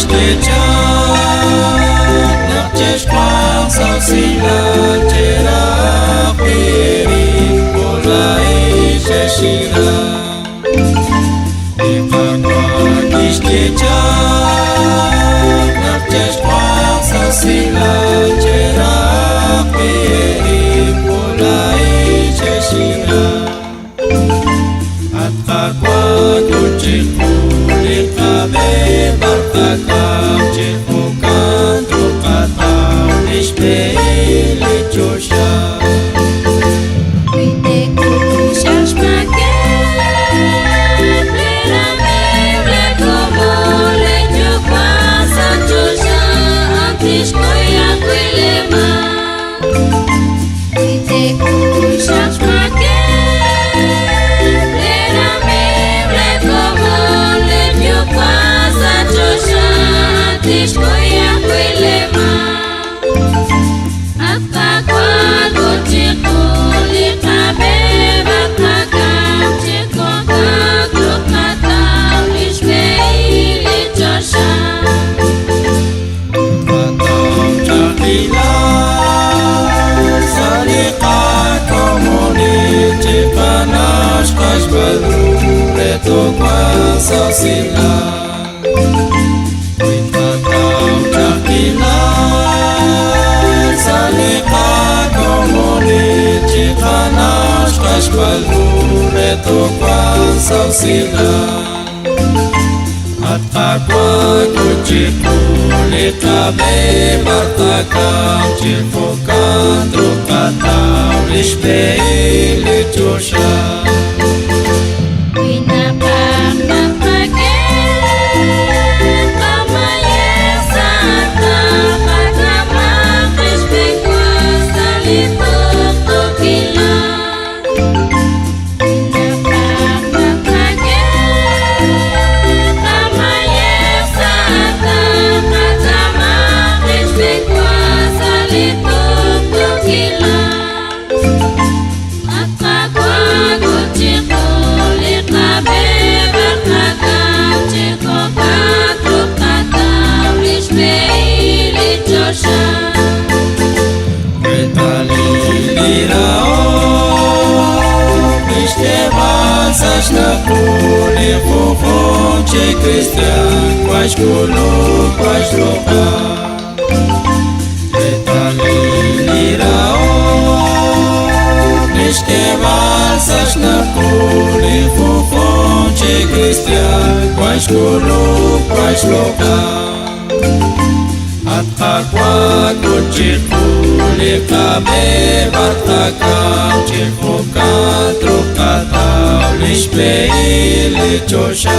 Nishkecha Nakcheshkwan Sausila Chera Piri Polai Sheshira Nikakwa Nishkecha Nakcheshkwan Sausila Chera Piri Polai Sheshira Atakwa Kuchiku Likabe Bartakam Chifukan Trukatam Nishpei Lichosha Cherche ma guerre, les rames, les comos, les dioquois, ça touche un petit coya, les mains. Cherche ma guerre, les rames, les comos, les dioquois, ça touche un petit coya, les mains. Après quoi, l'autre Sausila Witakam Chakila Salika Komoni Chikanash Kashbalu Retokwan Sausila Atakwa Kuchiku Likabe Bartakam Chifukan Trukatam Lishpei Lichosha Sashnapuли Fufon Christian Quashkulu Quashloka Etali Rao Nishkeva Sashnapuli Fufon Christian Quashkulu Quashloka Atakwa Kuchiku Likabe Bartakam Chifukan Trukatam Lishpei Lichosha